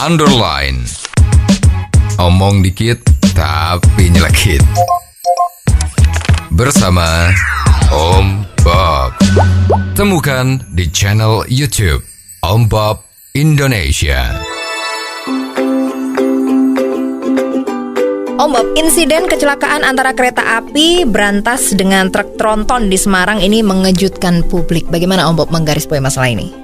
underline. Omong dikit tapi nyelekit. Bersama Om Bob. Temukan di channel YouTube Om Bob Indonesia. Om Bob, insiden kecelakaan antara kereta api berantas dengan truk tronton di Semarang ini mengejutkan publik. Bagaimana Om Bob menggarisbawahi masalah ini?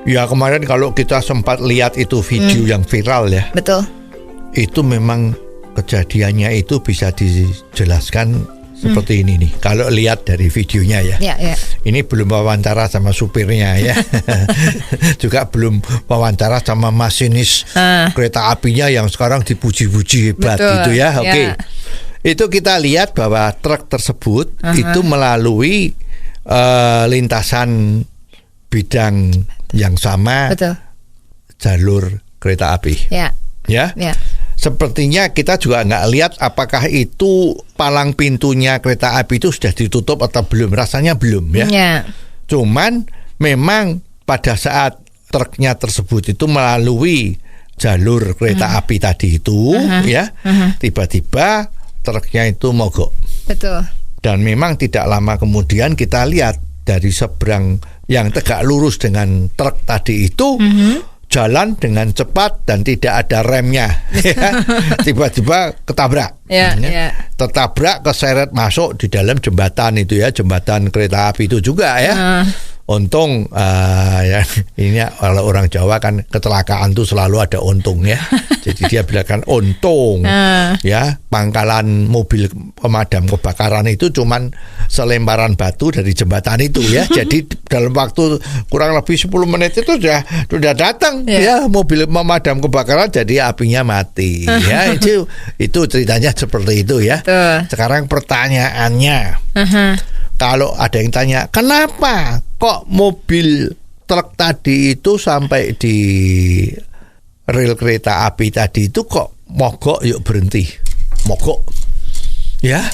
Ya, kemarin kalau kita sempat lihat itu video yang viral ya. Betul. Itu memang kejadiannya itu bisa dijelaskan seperti ini nih. Kalau lihat dari videonya ya. Ya. Ini belum wawancara sama supirnya ya. Juga belum wawancara sama masinis kereta apinya yang sekarang dipuji-puji hebat. Betul. Itu ya. Oke. Ya. Itu kita lihat bahwa truk tersebut itu melalui lintasan bidang yang sama. Betul. Jalur kereta api. Ya. Sepertinya kita juga nggak lihat apakah itu palang pintunya kereta api itu sudah ditutup atau belum. Rasanya belum ya. Cuman memang pada saat truknya tersebut itu melalui jalur kereta api tadi itu tiba-tiba truknya itu mogok. Betul. Dan memang tidak lama kemudian kita lihat dari seberang yang tegak lurus dengan truk tadi itu jalan dengan cepat dan tidak ada remnya. Tiba-tiba ketabrak. Tertabrak, keseret masuk di dalam jembatan itu ya, jembatan kereta api itu juga ya. Untung ya, ini kalau orang Jawa kan kecelakaan tuh selalu ada untung ya. Jadi dia bilang untung ya, pangkalan mobil pemadam kebakaran itu cuman selemparan batu dari jembatan itu ya. Jadi dalam waktu kurang lebih 10 menit itu sudah datang ya mobil pemadam kebakaran, jadi apinya mati ya. Itu ceritanya seperti itu ya. Sekarang pertanyaannya, kalau ada yang tanya, kenapa kok mobil truk tadi itu sampai di rel kereta api tadi itu kok mogok, yuk berhenti, mogok ya?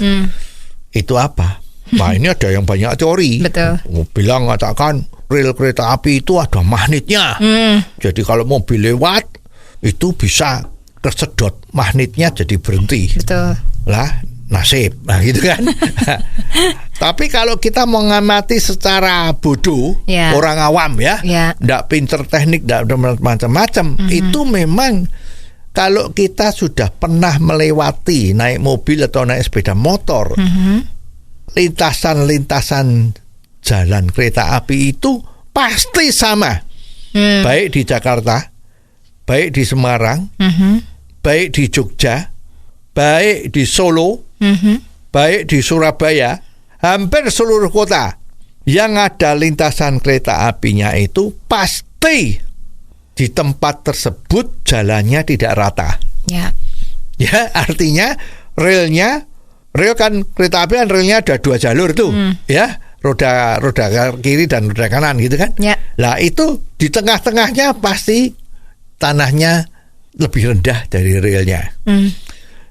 Itu apa? Nah, ini ada yang banyak teori. Betul. Bilang katakan rel kereta api itu ada magnetnya. Jadi kalau mobil lewat itu bisa kesedot magnetnya jadi berhenti. Betul. Lah, nasib, nah gitu kan. Tapi kalau kita mengamati secara bodoh, orang awam ya, nggak pinter teknik, nggak macam-macam, itu memang kalau kita sudah pernah melewati naik mobil atau naik sepeda motor, lintasan-lintasan jalan kereta api itu pasti sama, baik di Jakarta, baik di Semarang, baik di Jogja, baik di Solo, baik di Surabaya, hampir seluruh kota yang ada lintasan kereta apinya itu pasti di tempat tersebut jalannya tidak rata. Ya, artinya rel kan kereta api kan relnya ada 2 jalur tuh, ya, roda kiri dan roda kanan gitu kan. Lah itu di tengah-tengahnya pasti tanahnya lebih rendah dari relnya.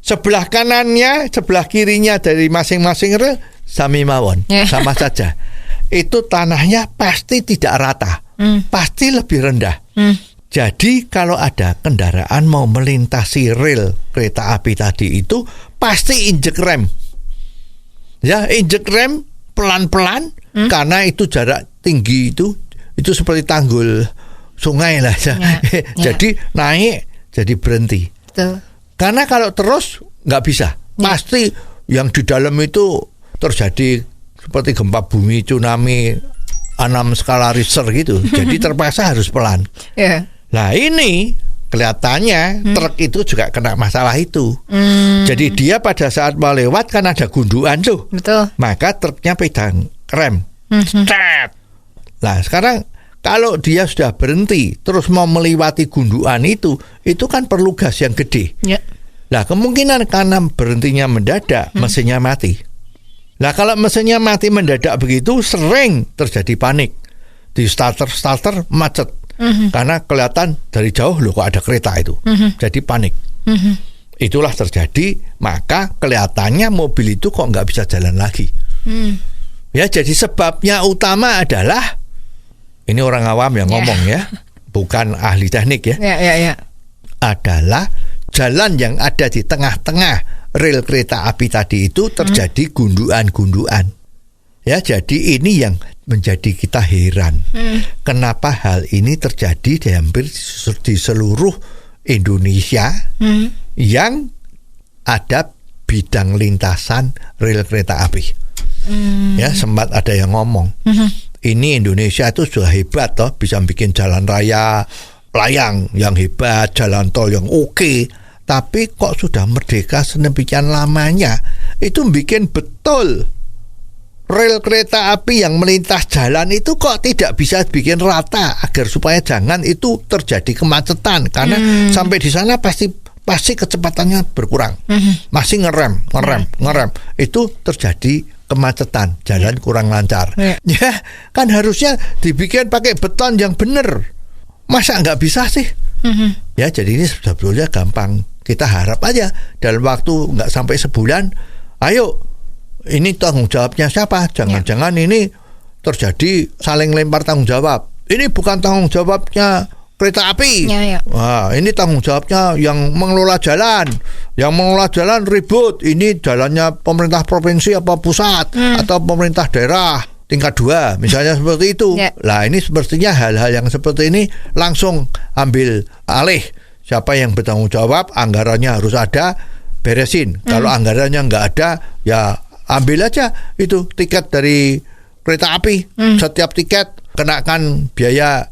Sebelah kanannya, sebelah kirinya dari masing-masing rel sami mawon, sama saja. Itu tanahnya pasti tidak rata, pasti lebih rendah. Jadi kalau ada kendaraan mau melintasi rel kereta api tadi itu pasti injek rem. Ya, injek rem pelan-pelan karena itu jarak tinggi itu seperti tanggul sungai lah. Jadi naik, jadi berhenti. Karena kalau terus nggak bisa, pasti yang di dalam itu terjadi seperti gempa bumi, tsunami 6 skala Richter gitu. Jadi terpaksa harus pelan. Nah ini kelihatannya truk itu juga kena masalah itu. Jadi dia pada saat mau lewat kan ada gundukan tuh. Betul. Maka truknya pegang rem. Nah sekarang kalau dia sudah berhenti terus mau melewati gundukan itu kan perlu gas yang gede. Nah kemungkinan karena berhentinya mendadak mesinnya mati. Nah kalau mesinnya mati mendadak begitu sering terjadi panik. Di starter macet. Karena kelihatan dari jauh loh kok ada kereta itu. Jadi panik. Itulah terjadi, maka kelihatannya mobil itu kok nggak bisa jalan lagi. Ya, jadi sebabnya utama adalah, ini orang awam yang ngomong ya, bukan ahli teknik ya. adalah jalan yang ada di tengah-tengah rel kereta api tadi itu terjadi gundukan-gundukan. Ya, jadi ini yang menjadi kita heran. Kenapa hal ini terjadi di hampir di seluruh Indonesia yang ada bidang lintasan rel kereta api. Ya, sempat ada yang ngomong, ini Indonesia itu sudah hebat toh, bisa bikin jalan raya layang yang hebat, jalan tol yang oke. Tapi kok sudah merdeka sedemikian lamanya, itu bikin betul rel kereta api yang melintas jalan itu kok tidak bisa bikin rata agar supaya jangan itu terjadi kemacetan, karena sampai di sana pasti kecepatannya berkurang, masih ngerem itu terjadi kemacetan, jalan kurang lancar. Ya kan harusnya dibikin pakai beton yang benar, masa nggak bisa sih? Ya, jadi ini sebetulnya gampang, kita harap aja dalam waktu nggak sampai sebulan, ayo ini tanggung jawabnya siapa? Jangan-jangan ini terjadi saling lempar tanggung jawab. Ini bukan tanggung jawabnya kereta api. Nah, ini tanggung jawabnya yang mengelola jalan. Yang mengelola jalan ribut. Ini jalannya pemerintah provinsi apa pusat atau pemerintah daerah tingkat 2, misalnya seperti itu. Lah, ini sepertinya hal-hal yang seperti ini langsung ambil alih. Siapa yang bertanggung jawab, anggarannya harus ada, beresin. Kalau anggarannya nggak ada, ya ambil aja itu tiket dari kereta api. Setiap tiket kenakan biaya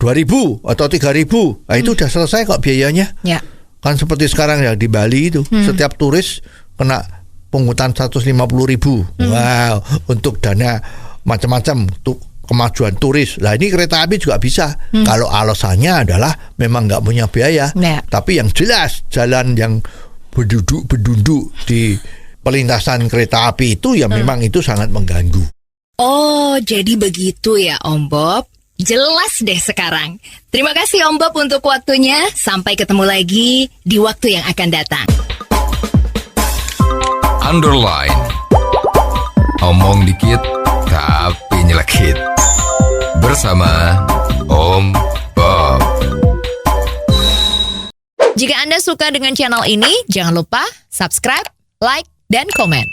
2.000 atau 3.000. Nah, itu udah selesai kok biayanya. Kan seperti sekarang ya di Bali itu, setiap turis kena pungutan 150.000. Wow, untuk dana macam-macam untuk kemajuan turis. Nah, ini kereta api juga bisa. Kalau alasannya adalah memang nggak punya biaya. Tapi yang jelas jalan yang berduduk di pelintasan kereta api itu ya memang itu sangat mengganggu. Oh, jadi begitu ya Om Bob. Jelas deh sekarang. Terima kasih Om Bob untuk waktunya. Sampai ketemu lagi di waktu yang akan datang. Underline. Omong dikit tapi nyelekit. Bersama Om Bob. Jika Anda suka dengan channel ini, jangan lupa subscribe, like, dan komen.